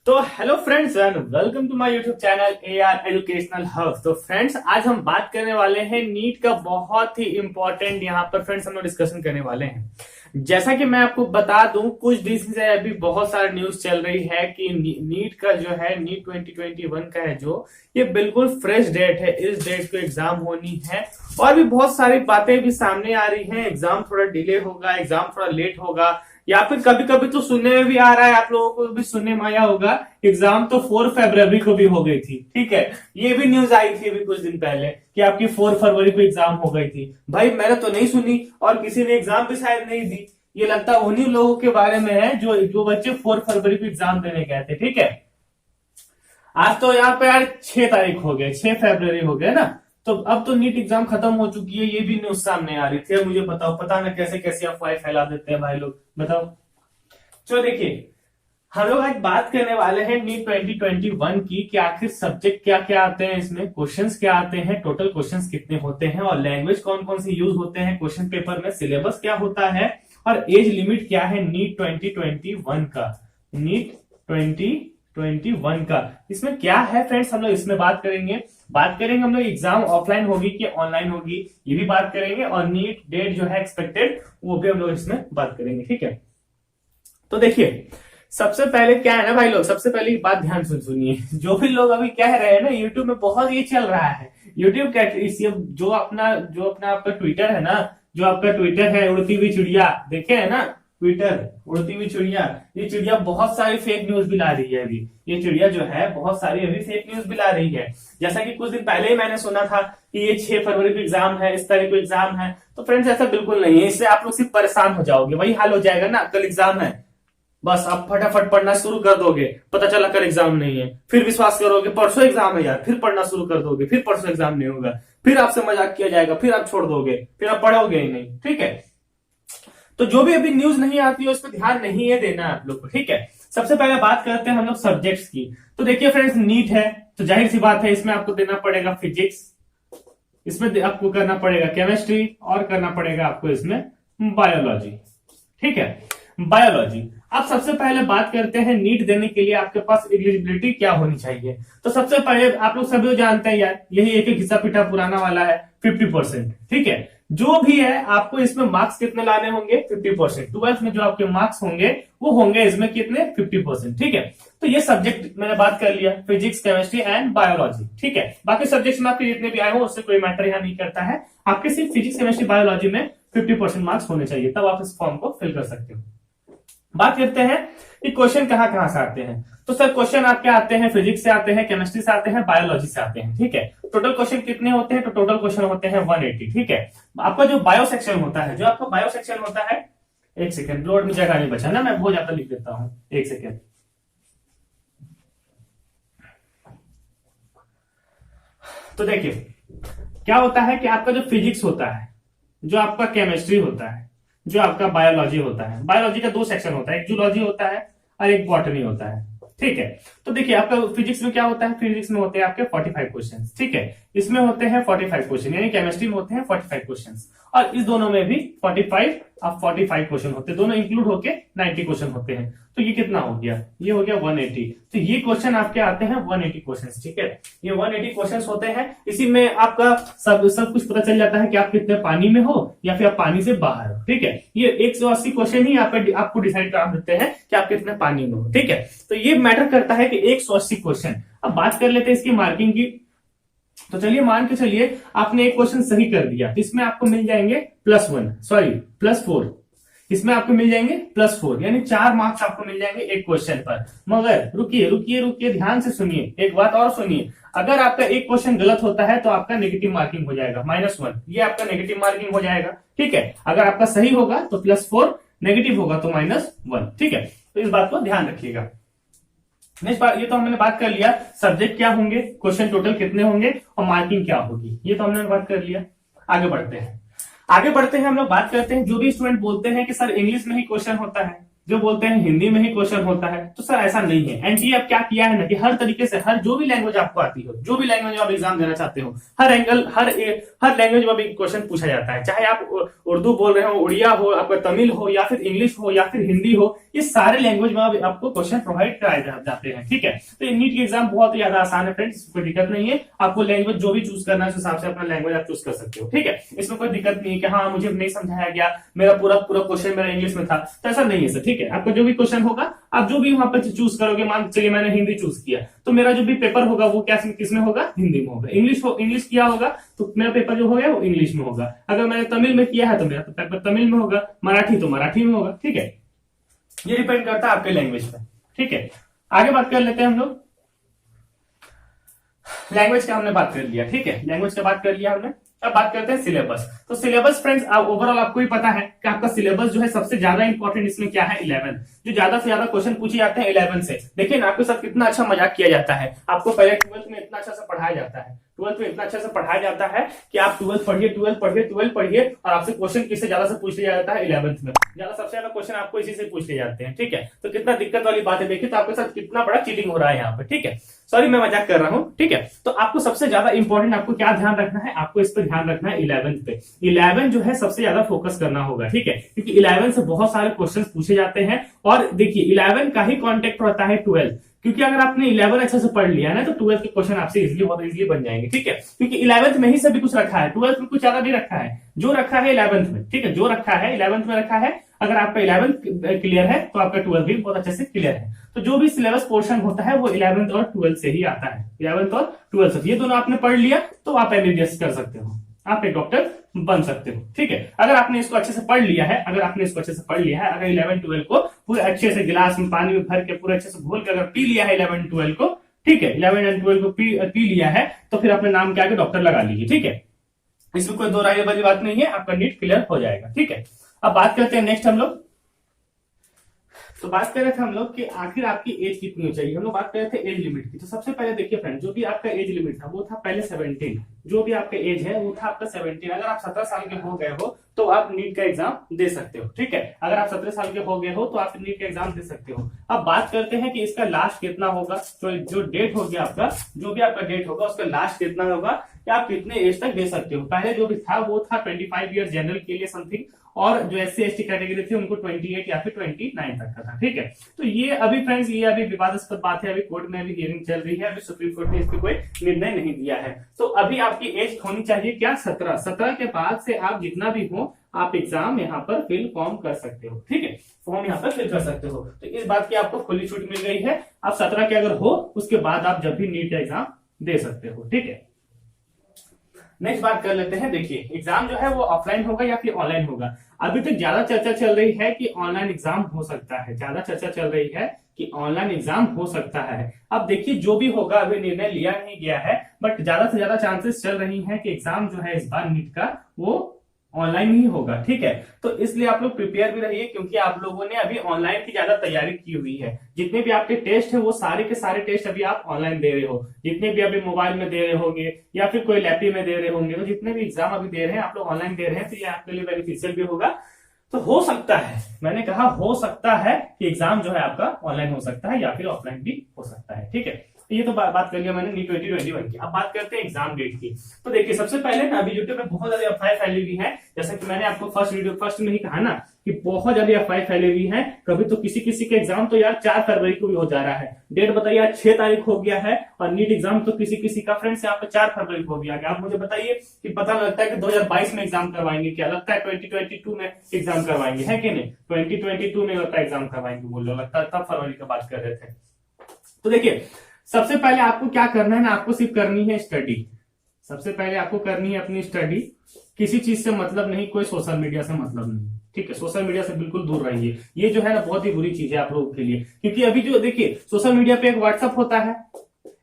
तो hello friends and welcome to my YouTube channel AR educational hub. तो friends आज हम बात करने वाले हैं नीट का बहुत ही इंपॉर्टेंट यहाँ पर फ्रेंड्स हम लोग डिस्कशन करने वाले हैं। जैसा कि मैं आपको बता दूं, कुछ दिन से अभी बहुत सारी न्यूज चल रही है कि नीट का जो है नीट 2021 का है जो ये बिल्कुल फ्रेश डेट है। इस डेट को एग्जाम होनी है और भी बहुत सारी बातें भी सामने आ रही हैं। एग्जाम थोड़ा डिले होगा, एग्जाम थोड़ा लेट होगा, या फिर कभी कभी तो सुनने में भी आ रहा है, आप लोगों को भी सुनने में आया होगा, एग्जाम तो 4 फरवरी को भी हो गई थी। ठीक है, ये भी न्यूज आई थी अभी कुछ दिन पहले कि आपकी 4 फरवरी को एग्जाम हो गई थी। भाई मैंने तो नहीं सुनी और किसी ने एग्जाम भी शायद नहीं दी। ये लगता है उन्हीं लोगों के बारे में है जो बच्चे 4 फरवरी को एग्जाम देने गए थे। ठीक है, आज तो यहाँ पे यार 6 तारीख हो गए, 6 फरवरी हो गए ना। तो अब तो नीट एग्जाम खत्म हो चुकी है, ये भी न्यूज सामने आ रही थी। अब मुझे बताओ, पता ना कैसे कैसे अफवाह फैला देते हैं भाई लोग, बताओ। तो देखिए, हम लोग आज बात करने वाले हैं नीट 2021 की कि आखिर सब्जेक्ट क्या क्या आते हैं, इसमें क्वेश्चंस क्या आते हैं, टोटल क्वेश्चंस कितने होते हैं और लैंग्वेज कौन कौन से यूज होते हैं क्वेश्चन पेपर में, सिलेबस क्या होता है और एज लिमिट क्या है नीट 2021 का। नीट 2021 का इसमें क्या है फ्रेंड्स, हम लोग इसमें बात करेंगे हम लोग एग्जाम ऑफलाइन होगी कि ऑनलाइन होगी ये भी बात करेंगे, और नीट डेट जो है एक्सपेक्टेड वो भी हम लोग इसमें बात करेंगे। ठीक है, तो देखिए सबसे पहले क्या है ना भाई लोग, सबसे पहले एक बात ध्यान से सुनिए। जो भी लोग अभी कह रहे हैं ना, यूट्यूब में बहुत ये चल रहा है, यूट्यूब क्या जो अपना आपका ट्विटर है ना, जो आपका ट्विटर है उड़ती हुई चिड़िया, देखे है ना ट्विटर उड़ती हुई चिड़िया, ये चिड़िया बहुत सारी फेक न्यूज भी ला रही है। अभी ये चिड़िया जो है बहुत सारी अभी फेक न्यूज भी ला रही है। जैसा कि कुछ दिन पहले ही मैंने सुना था कि ये 6 फरवरी को एग्जाम है, इस तारीख को एग्जाम है। तो फ्रेंड्स ऐसा बिल्कुल नहीं है, इससे आप लोग सिर्फ परेशान हो जाओगे, वही हाल हो जाएगा ना। कल एग्जाम है, बस आप फटाफट पढ़ना शुरू कर दोगे, पता चला कल एग्जाम नहीं है, फिर विश्वास करोगे परसों एग्जाम है यार, फिर पढ़ना शुरू कर दोगे, फिर परसों एग्जाम नहीं होगा, फिर आपसे मजाक किया जाएगा, फिर आप छोड़ दोगे, फिर आप पढ़ोगे ही नहीं। ठीक है, तो जो भी अभी न्यूज नहीं आती है उस पर ध्यान नहीं है देना आप लोग को। ठीक है, सबसे पहले बात करते हैं हम लोग सब्जेक्ट्स की। तो देखिए फ्रेंड्स, नीट है तो जाहिर सी बात है इसमें आपको देना पड़ेगा फिजिक्स, इसमें आपको करना पड़ेगा केमिस्ट्री और करना पड़ेगा आपको इसमें बायोलॉजी। ठीक है, बायोलॉजी। अब सबसे पहले बात करते हैं नीट देने के लिए आपके पास एलिजिबिलिटी क्या होनी चाहिए। तो सबसे पहले आप लोग सभी जानते हैं यार, यही एक घिसा पिटा पुराना वाला है 50%। ठीक है, जो भी है आपको इसमें मार्क्स कितने लाने होंगे 50%। 12th में जो आपके मार्क्स होंगे वो होंगे इसमें कितने 50%। ठीक है, तो ये सब्जेक्ट मैंने बात कर लिया, फिजिक्स केमिस्ट्री एंड बायोलॉजी। ठीक है, बाकी सब्जेक्ट्स में आपके जितने भी आए हो उससे कोई मैटर यहाँ नहीं करता है, आपके सिर्फ फिजिक्स केमिस्ट्री बायोलॉजी में 50% मार्क्स होने चाहिए, तब आप इस फॉर्म को फिल कर सकते हो। बात करते हैं कि क्वेश्चन कहां से आते हैं। तो सर क्वेश्चन आपके आते हैं फिजिक्स से आते हैं, केमिस्ट्री से आते हैं, बायोलॉजी से आते हैं। ठीक है, टोटल क्वेश्चन कितने होते हैं, तो टोटल क्वेश्चन होते हैं 180। ठीक है, आपका जो बायो सेक्शन होता है, एक सेकेंड, लोड में जगह नहीं बचा ना, मैं बहुत ज्यादा लिख देता हूं, एक सेकेंड। तो देखिए क्या होता है कि आपका जो फिजिक्स होता है, जो आपका केमिस्ट्री होता है, जो आपका बायोलॉजी होता है, बायोलॉजी का 2 सेक्शन होता है, एक जूलॉजी होता है और एक बॉटनी होता है। ठीक है, तो देखिए आपका फिजिक्स में क्या होता है, फिजिक्स में होते हैं आपके 45 क्वेश्चन। ठीक है, इसमें होते हैं 45 क्वेश्चन, यानी केमिस्ट्री में होते हैं 45 क्वेश्चन, और इस दोनों में भी 45 क्वेश्चन होते हैं, दोनों इंक्लूड होके 90 क्वेश्चन होते हैं। तो ये कितना हो गया, ये हो गया 180। तो ये क्वेश्चन आपके आते हैं 180 क्वेश्चन। ठीक है, ये 180 क्वेश्चन होते हैं, इसी में आपका सब कुछ पता चल जाता है कि आप कितने पानी में हो या फिर आप पानी से बाहर हो। ठीक है, ये 180 क्वेश्चन ही आपको डिसाइड करा देते हैं कि आप कितने पानी में हो। ठीक है, तो ये मैटर करता है कि 180 क्वेश्चन। अब बात कर लेते हैं इसकी मार्किंग की। तो चलिए मान के चलिए आपने एक क्वेश्चन सही कर दिया, तो इसमें आपको मिल जाएंगे +4, इसमें आपको मिल जाएंगे +4, यानी 4 मार्क्स आपको मिल जाएंगे एक क्वेश्चन पर। मगर रुकिए ध्यान से सुनिए, एक बात और सुनिए, अगर आपका एक क्वेश्चन गलत होता है तो आपका नेगेटिव मार्किंग हो जाएगा -1, ये आपका नेगेटिव मार्किंग हो जाएगा। ठीक है, अगर आपका सही होगा तो +4, नेगेटिव होगा तो -1। ठीक है, तो इस बात को ध्यान रखिएगा। नेक्स्ट बात, ये तो हमने बात कर लिया सब्जेक्ट क्या होंगे, क्वेश्चन टोटल कितने होंगे और मार्किंग क्या होगी, ये तो हमने बात कर लिया। आगे बढ़ते हैं हम लोग बात करते हैं, जो भी स्टूडेंट बोलते हैं कि सर इंग्लिश में ही क्वेश्चन होता है, जो बोलते हैं हिंदी में ही क्वेश्चन होता है, तो सर ऐसा नहीं है। एनटीए अब क्या किया है ना कि हर तरीके से हर जो भी लैंग्वेज आपको आती हो, जो भी लैंग्वेज आप एग्जाम देना चाहते हो, हर लैंग्वेज में भी क्वेश्चन पूछा जाता है। चाहे आप उर्दू बोल रहे हो, उड़िया हो, आपका तमिल हो, या फिर इंग्लिश हो, या फिर हिंदी हो, ये सारे लैंग्वेज में आपको क्वेश्चन प्रोवाइड कराए जाते हैं। ठीक है, तो ये नीट की एग्जाम बहुत ही ज्यादा आसान है फ्रेंड्स, कोई दिक्कत नहीं है। आपको लैंग्वेज जो भी चूज करना है उस हिसाब से अपना लैंग्वेज आप चूज कर सकते हो। ठीक है, इसमें कोई दिक्कत नहीं है कि हाँ मुझे नहीं समझाया गया, मेरा पूरा क्वेश्चन मेरा इंग्लिश में था, तो ऐसा नहीं है सर। ठीक है, आपका जो भी क्वेश्चन होगा, आप जो भी वहां पर चूज करोगे, मान चलिए मैंने हिंदी चूज किया, तो मेरा जो भी पेपर होगा वो क्या किसमें होगा, हिंदी में होगा। इंग्लिश किया होगा तो मेरा पेपर जो होगा वो इंग्लिश में होगा। अगर मैंने तमिल में किया है तो मेरा पेपर तमिल में होगा, मराठी तो मराठी में होगा। ठीक है, ये डिपेंड करता है आपके लैंग्वेज पे। ठीक है, आगे बात कर लेते हैं हम लोग। लैंग्वेज का हमने बात कर लिया। ठीक है, लैंग्वेज का बात कर लिया हमने। अब बात करते हैं सिलेबस। तो सिलेबस फ्रेंड्स ओवरऑल आपको ही पता है कि आपका सिलेबस जो है सबसे ज्यादा इंपॉर्टेंट इसमें क्या है, 11। जो ज्यादा से ज्यादा क्वेश्चन पूछे जाते हैं 11 से। देखिए आपके साथ कितना अच्छा मजाक किया जाता है। आपको पहले 12th में इतना अच्छा से पढ़ाया जाता है, 12th में इतना अच्छा से पढ़ाया जाता है कि आप 12th पढ़िए, 12th पढ़िए, और आपसे क्वेश्चन किससे ज्यादा से पूछ लिया जाता है, 11th में सबसे ज्यादा क्वेश्चन आपको इसी से पूछ लिए जाते हैं। ठीक है, तो कितना दिक्कत वाली बात है। देखिए तो आपके साथ कितना बड़ा चीटिंग हो रहा है यहाँ पे। ठीक है, सॉरी मैं मजाक कर रहा हूँ। ठीक है, तो आपको सबसे ज्यादा इंपॉर्टेंट आपको क्या ध्यान रखना है, आपको इस पर ध्यान रखना है 11th पे। 11 जो है सबसे ज्यादा फोकस करना होगा। ठीक है, क्योंकि 11 से बहुत सारे क्वेश्चन पूछे जाते हैं। और देखिए 11 का ही कॉन्टेक्ट रहता है 12, क्योंकि अगर आपने 11 अच्छे से पढ़ लिया ना तो 12th के क्वेश्चन आपसे बहुत इजीली बन जाएंगे। ठीक है, क्योंकि 11th में ही सभी कुछ रखा है, 12th में कुछ ज्यादा नहीं रखा है, जो रखा है 11th में। ठीक है, जो रखा है 11th में रखा है। अगर आपका 11th क्लियर है तो आपका 12th भी बहुत अच्छे से क्लियर है। तो जो भी सिलेबस पोर्शन होता है वो 11th और 12th से ही आता है, 11th और 12th से। ये दोनों आपने पढ़ लिया तो आप एमबीबीएस कर सकते हो, आप एक डॉक्टर बन सकते हो। ठीक है, अगर आपने इसको अच्छे से पढ़ लिया है, अगर 11 12 को पूरे अच्छे से गिलास में पानी में भर के पूरे अच्छे से घोल के अगर पी लिया है 11 12 को, ठीक है, 11 एंड 12 को पी लिया है, तो फिर अपने नाम के आगे डॉक्टर लगा लीजिए। ठीक है, इसमें कोई दो राय वाली बात नहीं है, आपका नीट क्लियर हो जाएगा। ठीक है, अब बात करते हैं नेक्स्ट हम लोग। तो बात कर रहे थे हम लोग कि आखिर आपकी एज कितनी हो चाहिए। हम लोग बात कर रहे थे एज लिमिट की। तो सबसे पहले देखिए फ्रेंड, जो भी आपका एज लिमिट था वो था पहले 17। जो भी आपका एज है वो था आपका 17। अगर आप 17 साल के हो गए हो तो आप नीट का एग्जाम दे सकते हो। ठीक है, अगर आप 17 साल के हो गए हो तो आप नीट का एग्जाम दे सकते हो। अब बात करते हैं कि इसका लास्ट कितना होगा। तो जो डेट होगी आपका, जो भी आपका डेट होगा उसका लास्ट कितना होगा कि आप कितने एज तक दे सकते हो। पहले जो भी था वो था 25 ईयर जनरल के लिए समथिंग, और जो SC ST कैटेगरी थी उनको 28 या फिर 29 तक का था। ठीक है, तो ये अभी फ्रेंड्स ये अभी विवादास्पद बात है, अभी कोर्ट में अभी हियरिंग चल रही है, अभी सुप्रीम कोर्ट ने इस पर कोई निर्णय नहीं दिया है। तो अभी आपकी एज होनी चाहिए क्या, 17। 17 के बाद से आप जितना भी हो आप एग्जाम यहाँ पर फिल फॉर्म कर सकते हो। ठीक है, फॉर्म यहाँ पर फिल कर सकते हो। तो इस बात की आपको खुली छूट मिल गई है। आप 17 के अगर हो उसके बाद आप जब भी नीट का एग्जाम दे सकते हो। ठीक है, नेक्स्ट बात कर लेते हैं। देखिए एग्जाम जो है वो ऑफलाइन होगा या फिर ऑनलाइन होगा। अभी तक ज्यादा चर्चा चल रही है कि ऑनलाइन एग्जाम हो सकता है, ज्यादा चर्चा चल रही है कि ऑनलाइन एग्जाम हो सकता है। अब देखिए जो भी होगा, अभी निर्णय लिया नहीं गया है, बट ज्यादा से ज्यादा चांसेस चल रही हैं कि एग्जाम जो है इस बार नीट का वो ऑनलाइन ही होगा। ठीक है, तो इसलिए आप लोग प्रिपेयर भी रहिए, क्योंकि आप लोगों ने अभी ऑनलाइन की ज्यादा तैयारी की हुई है। जितने भी आपके टेस्ट है वो सारे के सारे टेस्ट अभी आप ऑनलाइन दे रहे हो। जितने भी अभी मोबाइल में दे रहे होंगे या फिर कोई लैपटॉप में दे रहे होंगे, तो जितने भी एग्जाम अभी दे रहे हैं आप लोग ऑनलाइन दे रहे हैं, तो ये आपके लिए बेनिफिशियल भी होगा। तो हो सकता है, मैंने कहा हो सकता है कि एग्जाम जो है आपका ऑनलाइन हो सकता है या फिर ऑफलाइन भी हो सकता है। ठीक है, ये तो बात कर लिया मैंने नीट 2021 की। अब बात करते हैं एग्जाम डेट की। तो देखिए सबसे पहले ना अभी यूट्यूब में बहुत ज्यादा अफवाह फैली हुई है, जैसा कि मैंने आपको फर्स्ट में ही कहा ना कि बहुत ज्यादा अफवाह फैली हुई है। कभी तो किसी के एग्जाम तो यार 4 फरवरी को भी हो जा रहा है, डेट बताइए आज 6 तारीख हो गया है, और नीट एग्जाम तो किसी का फ्रेंड्स यहाँ पे 4 फरवरी को भी आ गया। आप मुझे बताइए कि पता लगता है कि 2022 में एग्जाम करवाएंगे, क्या लगता है 2022 में एग्जाम करवाएंगे, है कि नहीं? 2022 में लगता है एग्जाम करवाएंगे, बोल लो लगता है तब फरवरी का बात कर रहे थे। तो देखिए सबसे पहले आपको क्या करना है ना, आपको सिर्फ करनी है स्टडी। सबसे पहले आपको करनी है अपनी स्टडी, किसी चीज से मतलब नहीं, कोई सोशल मीडिया से मतलब नहीं। ठीक है, सोशल मीडिया से बिल्कुल दूर रहिए। ये जो है ना बहुत ही बुरी चीज है आप लोगों के लिए, क्योंकि अभी जो देखिए सोशल मीडिया पे एक व्हाट्सअप होता है,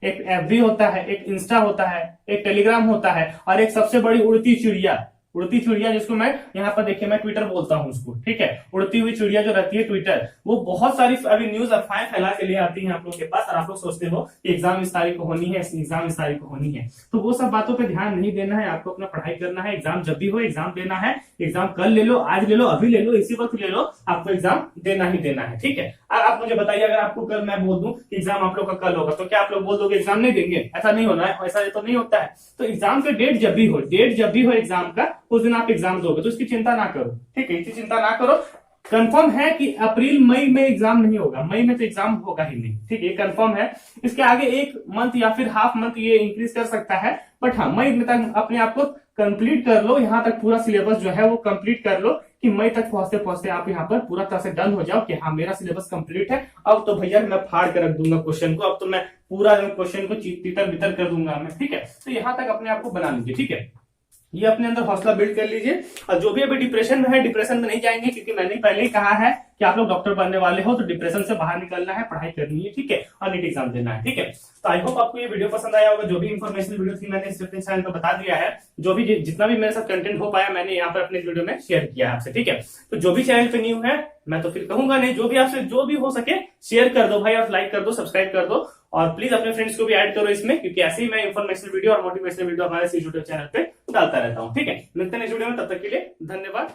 एक FB होता है, एक इंस्टा होता है, एक टेलीग्राम होता है, और एक सबसे बड़ी उड़ती चिड़िया उड़ती चिड़िया जिसको मैं यहाँ पर देखिए मैं ट्विटर बोलता हूँ उसको, ठीक है। उड़ती हुई चिड़िया जो रहती है ट्विटर, वो बहुत सारी अभी न्यूज अफवाहें फैला के लिए आती है आप लोगों के पास, और आप लोग सोचते हो कि एग्जाम इस तारीख को होनी है, एग्जाम इस तारीख को होनी है। तो वो सब बातों पर ध्यान नहीं देना है, आपको अपना पढ़ाई करना है। एग्जाम जब भी हो एग्जाम देना है। एग्जाम कल ले लो, आज ले लो, अभी ले लो, इसी वक्त ले लो, आपको एग्जाम देना ही देना है, ठीक है। अब आप मुझे बताइए, अगर आपको कल मैं बोल दूं कि एग्जाम आप लोग का कल होगा, तो क्या आप लोग बोल दोगे एग्जाम नहीं देंगे? ऐसा नहीं होना है, ऐसा तो नहीं होता है। तो एग्जाम का डेट जब भी हो एग्जाम का, उस दिन आप एग्जाम दोगे, तो इसकी चिंता ना करो, ठीक है, इसकी चिंता ना करो। कंफर्म है कि अप्रैल मई में एग्जाम नहीं होगा, मई में तो एग्जाम होगा ही नहीं, ठीक है, कंफर्म है। इसके आगे एक मंथ या फिर हाफ मंथ ये इंक्रीज कर सकता है, बट हाँ मई में तक अपने आप को कंप्लीट कर लो, यहाँ तक पूरा सिलेबस जो है वो कंप्लीट कर लो कि मई तक पहुंचते पहुंचते आप यहाँ पर पूरा तरह से डन हो जाओ कि हाँ मेरा सिलेबस कंप्लीट है। अब तो भैया मैं फाड़ कर रख दूंगा क्वेश्चन को, अब तो मैं पूरा क्वेश्चन को तितर बितर कर दूंगा मैं, ठीक है। तो यहाँ तक अपने आप को बना लीजिए, ठीक है, ये अपने अंदर हौसला बिल्ड कर लीजिए। और जो भी अभी डिप्रेशन में है, डिप्रेशन में नहीं जाएंगे, क्योंकि मैंने पहले ही कहा है कि आप लोग डॉक्टर बनने वाले हो, तो डिप्रेशन से बाहर निकलना है, पढ़ाई करनी है, ठीक है, और नीट एग्जाम देना है, ठीक है। तो आई होप आपको ये वीडियो पसंद आया होगा। जो भी इन्फॉर्मेशन वीडियो थी मैंने इस चैनल पर बता दिया है, जो भी जितना भी मेरे साथ कंटेंट हो पाया मैंने यहाँ पर अपने वीडियो में शेयर किया है आपसे, ठीक है। तो जो भी चैनल पे न्यू है, मैं तो फिर कहूंगा नहीं, जो भी आपसे जो भी हो सके शेयर कर दो भाई, और लाइक कर दो, सब्सक्राइब कर दो, और प्लीज अपने फ्रेंड्स को भी ऐड करो इसमें, क्योंकि ऐसे ही मैं इन्फॉर्मेशनल वीडियो और मोटिवेशनल वीडियो हमारे इस यूट्यूब चैनल पे डालता रहता हूँ, ठीक है। मिलते हैं नेक्स्ट वीडियो में, तब तक के लिए धन्यवाद।